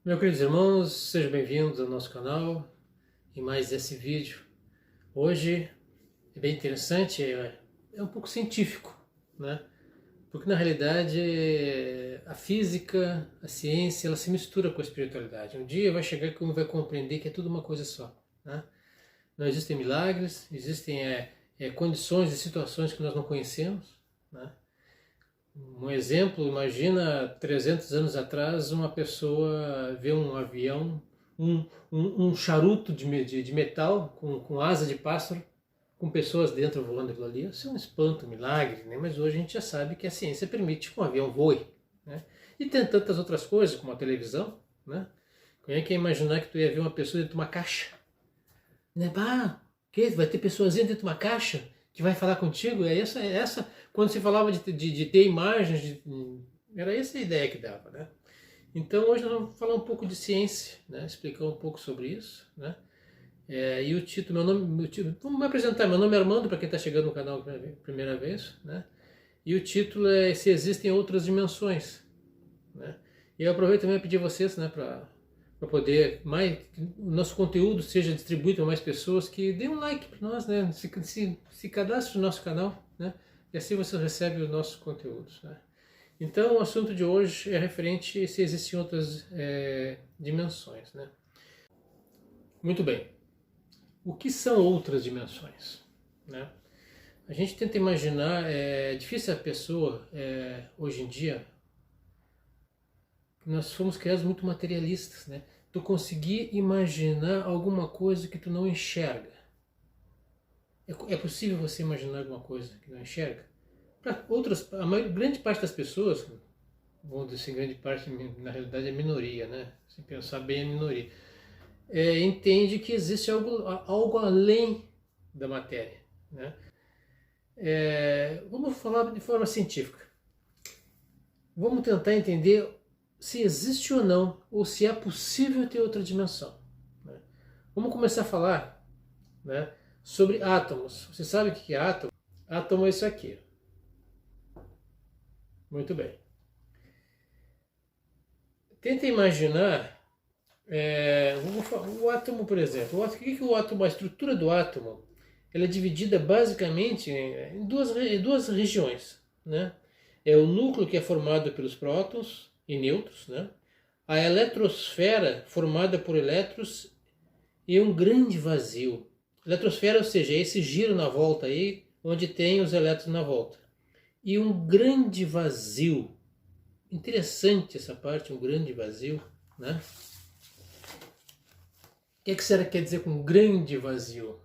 Meus queridos irmãos, sejam bem-vindos ao nosso canal em mais esse vídeo. Hoje é bem interessante, é um pouco científico, né? Porque na realidade a física, a ciência, ela se mistura com a espiritualidade. Um dia vai chegar que um vai compreender que é tudo uma coisa só, né? Não existem milagres, existem condições e situações que nós não conhecemos, né? Um exemplo, imagina 300 anos atrás uma pessoa vê um avião, um charuto de metal com asa de pássaro, com pessoas dentro voando aquilo ali. Isso é um espanto, um milagre, né? Mas hoje a gente já sabe que a ciência permite que um avião voe, né? E tem tantas outras coisas, como a televisão, né? Quem é que ia imaginar que tu ia ver uma pessoa dentro de uma caixa? Né? Bah, que? Vai ter pessoazinha dentro de uma caixa que vai falar contigo? É essa quando se falava de ter imagens, era essa a ideia que dava, né? Então hoje nós vamos falar um pouco de ciência, né? Explicar um pouco sobre isso, né? E o título, vamos me apresentar, meu nome é Armando, para quem está chegando no canal pela primeira vez, né? E o título é Se Existem Outras Dimensões, né? E eu aproveito também a pedir a vocês, né, para poder o nosso conteúdo seja distribuído para mais pessoas, que dê um like para nós, né? Se cadastre no nosso canal, né? E assim você recebe os nossos conteúdos, né? Então o assunto de hoje é referente se existem outras dimensões, né? Muito bem. O que são outras dimensões, né? A gente tenta imaginar, é difícil a pessoa, hoje em dia, nós fomos criados muito materialistas, né? Tu conseguir imaginar alguma coisa que tu não enxerga. É possível você imaginar alguma coisa que não enxerga? Para outras, grande parte das pessoas, vamos dizer assim, grande parte, na realidade é minoria, né? Se pensar bem, é minoria. Entende que existe algo além da matéria, né? Vamos falar de forma científica. Vamos tentar entender se existe ou não, ou se é possível ter outra dimensão, né? Vamos começar a falar, né, sobre átomos. Você sabe o que é átomo? Átomo é isso aqui. Muito bem. Tenta imaginar o átomo, por exemplo. O que é o átomo? A estrutura do átomo, ela é dividida basicamente em duas regiões, né? É o núcleo, que é formado pelos prótons e nêutrons, né? A eletrosfera, formada por elétrons, e um grande vazio. Eletrosfera, ou seja, é esse giro na volta aí, onde tem os elétrons na volta. E um grande vazio. Interessante essa parte, um grande vazio, né? O que será que quer dizer com grande vazio?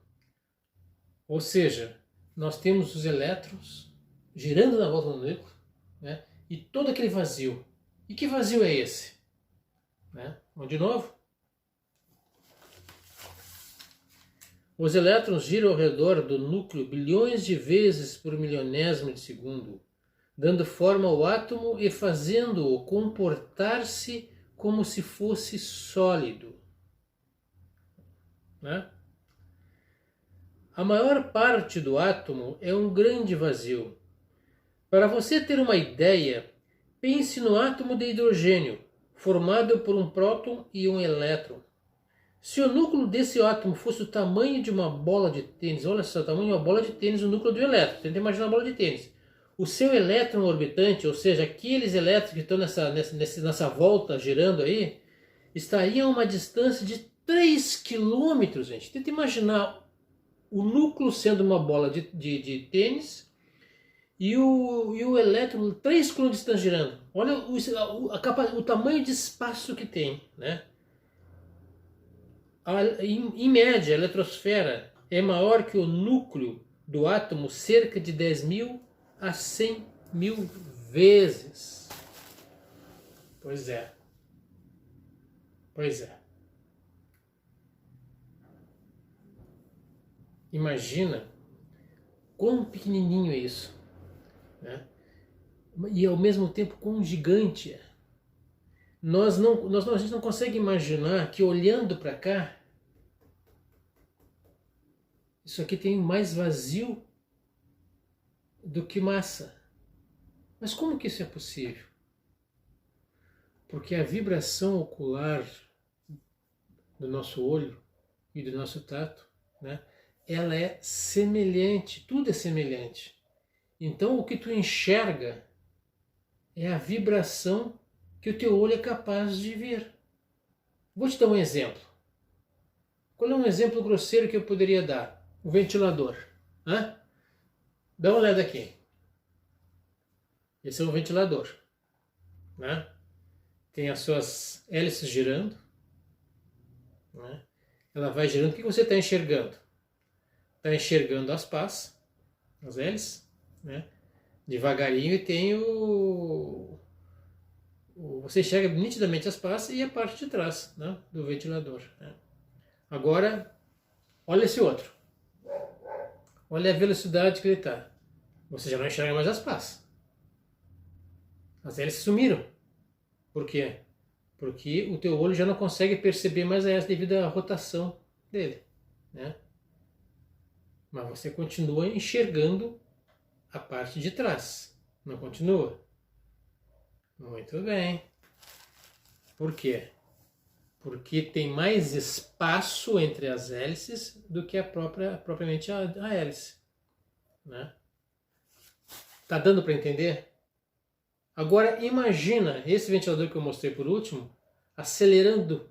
Ou seja, nós temos os elétrons girando na volta do núcleo, né? E todo aquele vazio. E que vazio é esse? Né? Vamos de novo. Os elétrons giram ao redor do núcleo bilhões de vezes por milionésimo de segundo, dando forma ao átomo e fazendo-o comportar-se como se fosse sólido, né? A maior parte do átomo é um grande vazio. Para você ter uma ideia, pense no átomo de hidrogênio, formado por um próton e um elétron. Se o núcleo desse átomo fosse o tamanho de uma bola de tênis, olha só, o tamanho de uma bola de tênis, o núcleo do elétron, tenta imaginar uma bola de tênis. O seu elétron orbitante, ou seja, aqueles elétrons que estão nessa volta girando aí, estariam a uma distância de 3 quilômetros, gente. Tenta imaginar o núcleo sendo uma bola de tênis e o elétron 3 quilômetros de distância girando. Olha o tamanho de espaço que tem, né? Em média, a eletrosfera é maior que o núcleo do átomo cerca de 10.000 a 100.000 vezes. Pois é. Pois é. Imagina quão pequenininho é isso, né? E ao mesmo tempo quão gigante é. A gente não consegue imaginar que olhando para cá, isso aqui tem mais vazio do que massa. Mas como que isso é possível? Porque a vibração ocular do nosso olho e do nosso tato, né, ela é semelhante, tudo é semelhante. Então o que tu enxerga é a vibração que o teu olho é capaz de ver. Vou te dar um exemplo. Qual é um exemplo grosseiro que eu poderia dar? O ventilador. Hã? Dá uma olhada aqui. Esse é um ventilador, né? Tem as suas hélices girando, né? Ela vai girando. O que você está enxergando? Está enxergando as pás, as hélices, né? Devagarinho, e tem você enxerga nitidamente as pás e a parte de trás, né, do ventilador, né? Agora, olha esse outro. Olha a velocidade que ele está. Você já não enxerga mais as pás. As hélices sumiram. Por quê? Porque o teu olho já não consegue perceber mais essa devido à rotação dele, né? Mas você continua enxergando a parte de trás, não continua? Muito bem. Por quê? Porque tem mais espaço entre as hélices do que propriamente a hélice, né? Tá dando para entender? Agora imagina esse ventilador que eu mostrei por último acelerando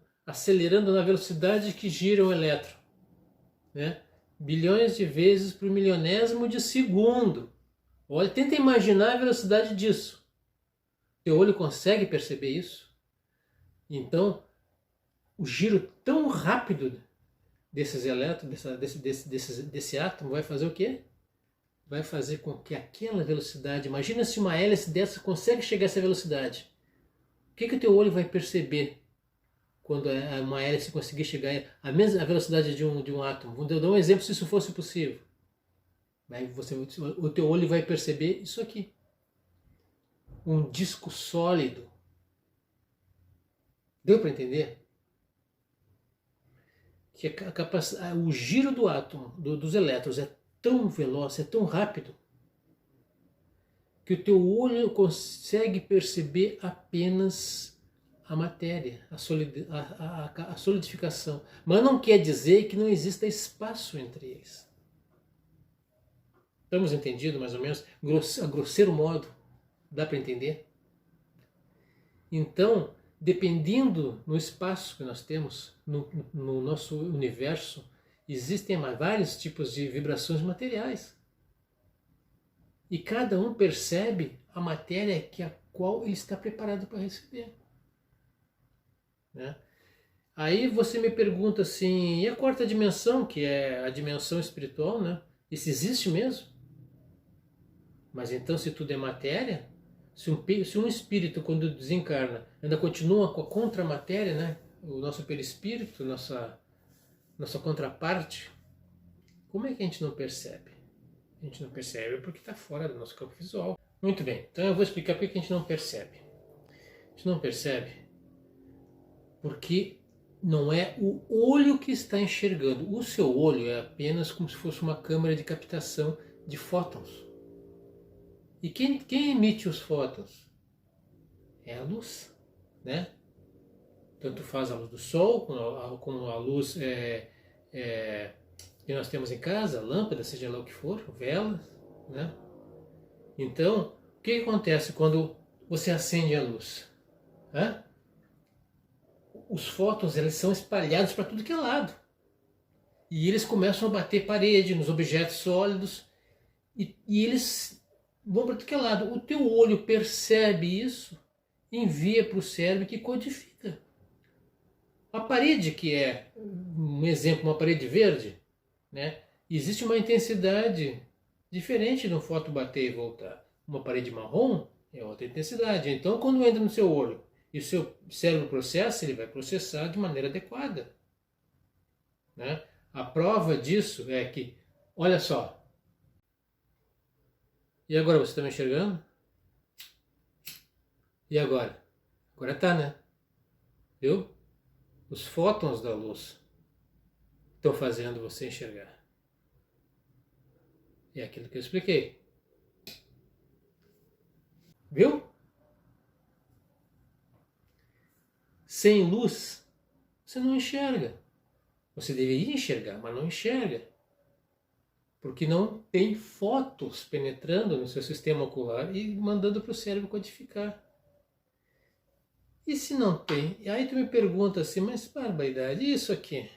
na velocidade que gira o elétron, né? Bilhões de vezes por milionésimo de segundo. Olha, tenta imaginar a velocidade disso. Teu olho consegue perceber isso? Então, o giro tão rápido desses elétrons, desse átomo, vai fazer o quê? Vai fazer com que aquela velocidade, imagina se uma hélice dessa consegue chegar a essa velocidade. O que o teu olho vai perceber quando uma hélice conseguir chegar à mesma velocidade de um átomo? Vou dar um exemplo se isso fosse possível. O teu olho vai perceber isso aqui. Um disco sólido. Deu para entender? Que o giro do átomo, dos elétrons, é tão veloz, é tão rápido, que o teu olho consegue perceber apenas a matéria, a solidificação. Mas não quer dizer que não exista espaço entre eles. Estamos entendidos mais ou menos? A grosseiro modo, dá para entender? Então, dependendo no espaço que nós temos, no nosso universo, existem vários tipos de vibrações materiais. E cada um percebe a matéria que a qual ele está preparado para receber, né? Aí você me pergunta assim, e a quarta dimensão, que é a dimensão espiritual, né? Isso existe mesmo? Mas então, se tudo é matéria, se um espírito, quando desencarna, ainda continua com a contramatéria, né? O nosso perispírito, nossa contraparte, como é que a gente não percebe? A gente não percebe porque está fora do nosso campo visual. Muito bem, então eu vou explicar por que a gente não percebe. A gente não percebe porque não é o olho que está enxergando. O seu olho é apenas como se fosse uma câmera de captação de fótons. E quem emite os fótons? É a luz, né? Tanto faz a luz do sol, como a luz que nós temos em casa, lâmpada, seja lá o que for, velas, né? Então, o que acontece quando você acende a luz? Hã? Os fótons, eles são espalhados para tudo que é lado. E eles começam a bater parede nos objetos sólidos e eles vão para tudo que é lado. O teu olho percebe isso, envia para o cérebro que codifica. A parede, que é um exemplo, uma parede verde, né? Existe uma intensidade diferente de um fóton bater e voltar. Uma parede marrom é outra intensidade. Então, quando entra no seu olho e o seu cérebro processa, ele vai processar de maneira adequada, né? A prova disso é que, olha só, e agora você está me enxergando? E agora? Agora tá, né? Viu? Os fótons da luz estão fazendo você enxergar. É aquilo que eu expliquei. Viu? sem luz, você não enxerga. Você deveria enxergar, mas não enxerga. Porque não tem fótons penetrando no seu sistema ocular e mandando para o cérebro codificar. E se não tem? E aí tu me pergunta assim, mas barbaridade, e isso aqui?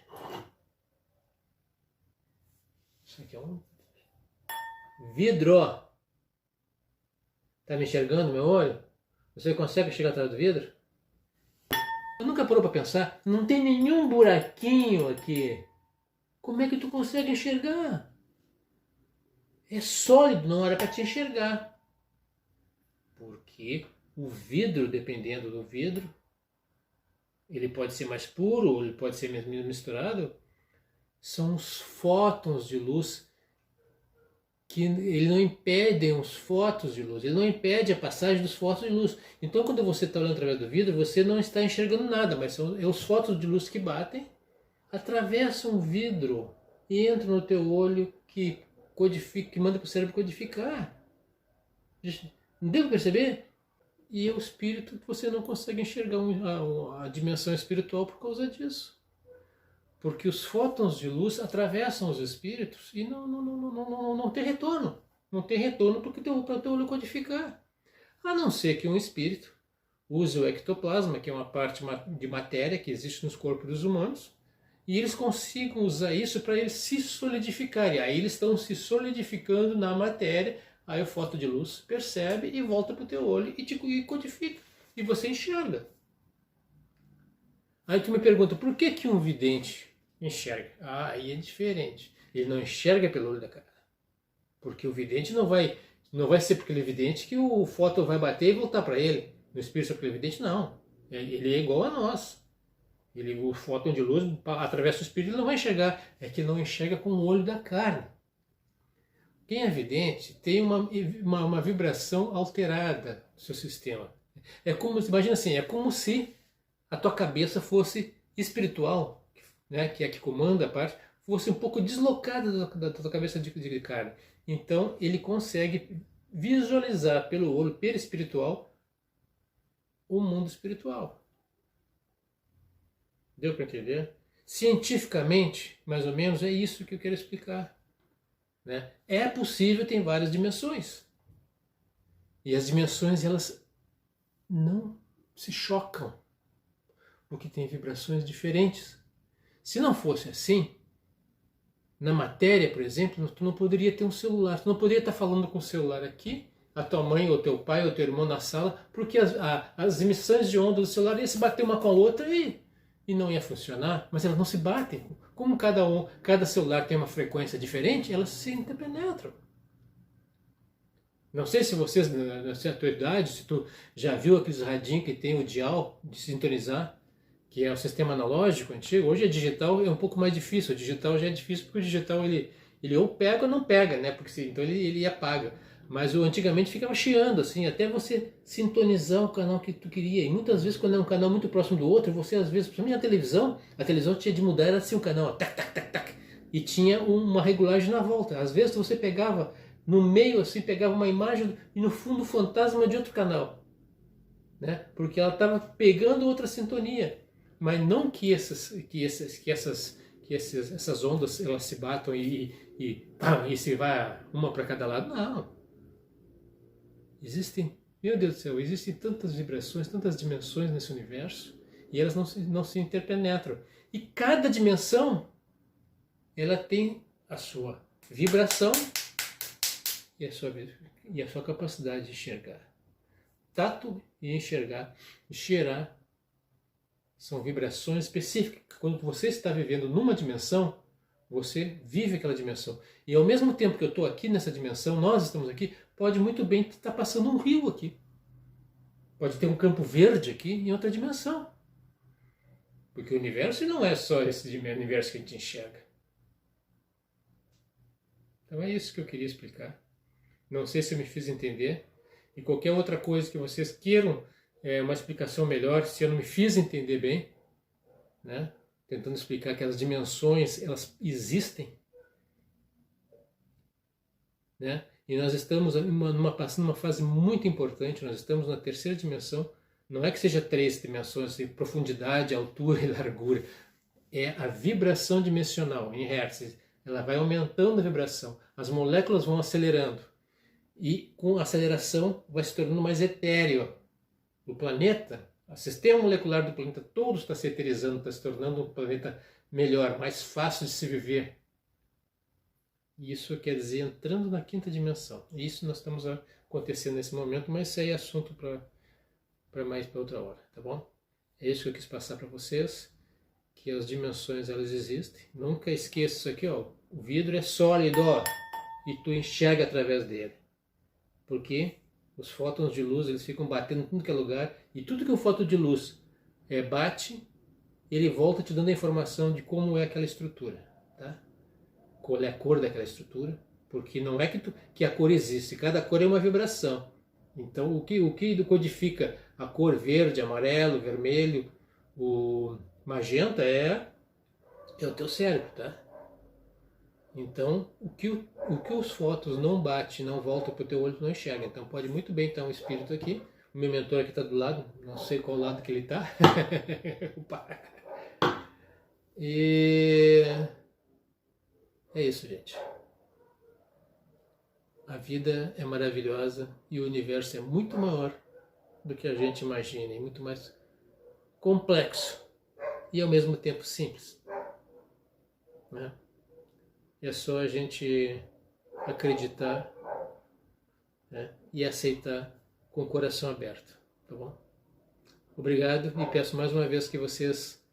Isso aqui é um vidro. Tá me enxergando meu olho? Você consegue chegar atrás do vidro? Eu nunca parou para pensar, não tem nenhum buraquinho aqui. Como é que tu consegue enxergar? É sólido, não era para te enxergar. Porque o vidro, dependendo do vidro, ele pode ser mais puro, ou ele pode ser misturado, são os fótons de luz que ele não impedem os fótons de luz, ele não impede a passagem dos fótons de luz. Então quando você está olhando através do vidro, você não está enxergando nada, mas são os fótons de luz que batem, atravessam o vidro e entram no teu olho que codifica, que manda para o cérebro codificar. Não deu para perceber? E o espírito, você não consegue enxergar a dimensão espiritual por causa disso. Porque os fótons de luz atravessam os espíritos e não tem retorno. Não tem retorno para o teu olho codificar. A não ser que um espírito use o ectoplasma, que é uma parte de matéria que existe nos corpos dos humanos, e eles consigam usar isso para eles se solidificarem. Aí eles estão se solidificando na matéria, aí o fóton de luz percebe e volta para o teu olho e codifica. E você enxerga. Aí tu me pergunta, por que um vidente enxerga? Ah, aí é diferente. Ele não enxerga pelo olho da cara. Porque o vidente não vai ser porque ele é vidente que o fóton vai bater e voltar para ele. No espírito porque ele é vidente, não. Ele é igual a nós. O fóton de luz atravessa o espírito, ele não vai enxergar. É que ele não enxerga com o olho da carne. Quem é vidente tem uma vibração alterada no seu sistema. Imagina assim, é como se a tua cabeça fosse espiritual, né, que é a que comanda a parte, fosse um pouco deslocada da tua cabeça de carne. Então ele consegue visualizar pelo olho perispiritual o mundo espiritual. Deu para entender? Cientificamente, mais ou menos, é isso que eu quero explicar. Né? É possível, tem várias dimensões. E as dimensões, elas não se chocam, porque tem vibrações diferentes. Se não fosse assim, na matéria, por exemplo, tu não poderia ter um celular. Tu não poderia estar falando com o celular aqui, a tua mãe, ou teu pai, ou teu irmão na sala, porque as emissões de onda do celular iam se bater uma com a outra e não ia funcionar. Mas elas não se batem. Como cada celular tem uma frequência diferente, elas se interpenetram. Não sei se vocês, na tua idade, se tu já viu aqueles radinhos que tem o dial de sintonizar, que é o sistema analógico antigo. Hoje é digital, é um pouco mais difícil. O digital já é difícil porque o digital ele ou pega ou não pega, né? Porque então ele apaga. Mas antigamente ficava chiando assim, até você sintonizar o canal que tu queria. E muitas vezes quando é um canal muito próximo do outro, você às vezes, principalmente a televisão tinha de mudar, era assim o canal, ó, tac, tac, tac, tac, e tinha uma regulagem na volta. Às vezes você pegava no meio assim, pegava uma imagem e no fundo o fantasma de outro canal, né? Porque ela estava pegando outra sintonia. Mas não que essas ondas elas se batam e se vai uma para cada lado. Não. Existem, meu Deus do céu, existem tantas vibrações, tantas dimensões nesse universo e elas não se interpenetram. E cada dimensão ela tem a sua vibração e a sua capacidade de enxergar. Tato e enxergar, e cheirar, são vibrações específicas. Quando você está vivendo numa dimensão, você vive aquela dimensão. E ao mesmo tempo que eu estou aqui nessa dimensão, nós estamos aqui, pode muito bem estar passando um rio aqui. Pode ter um campo verde aqui em outra dimensão. Porque o universo não é só esse universo que a gente enxerga. Então é isso que eu queria explicar. Não sei se eu me fiz entender. E qualquer outra coisa que vocês queiram uma explicação melhor, se eu não me fiz entender bem, né? Tentando explicar que as dimensões elas existem, né? E nós estamos passando uma fase muito importante, nós estamos na terceira dimensão, Não é que seja 3 dimensões, assim, profundidade, altura e largura. É a vibração dimensional em hertz. Ela vai aumentando a vibração. As moléculas vão acelerando. E com a aceleração vai se tornando mais etéreo. O planeta, o sistema molecular do planeta todo está se eterizando, está se tornando um planeta melhor, mais fácil de se viver. Isso quer dizer entrando na 5ª dimensão. Isso nós estamos acontecendo nesse momento, mas isso aí é assunto para outra hora, tá bom? É isso que eu quis passar para vocês, que as dimensões elas existem. Nunca esqueça isso aqui, ó. O vidro é sólido, ó, e tu enxerga através dele. Porque os fótons de luz eles ficam batendo em tudo que é lugar, e tudo que um fóton de luz bate, ele volta te dando a informação de como é aquela estrutura, tá? Qual é a cor daquela estrutura, porque não é que a cor existe, cada cor é uma vibração. Então o que codifica a cor verde, amarelo, vermelho, o magenta é o teu cérebro, tá? Então o que os fótons não batem, não voltam para o teu olho, tu não enxerga. Então pode muito bem estar um espírito aqui, o meu mentor aqui está do lado, não sei qual lado que ele está. E é isso, gente. A vida é maravilhosa e o universo é muito maior do que a gente imagina, e muito mais complexo e ao mesmo tempo simples, né? É só a gente acreditar, né, e aceitar com o coração aberto, tá bom? Obrigado e peço mais uma vez que vocês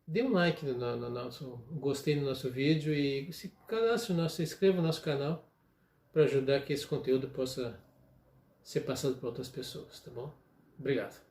dê um like no nosso, gostei no nosso vídeo e se inscreva no nosso canal para ajudar que esse conteúdo possa ser passado para outras pessoas, tá bom? Obrigado.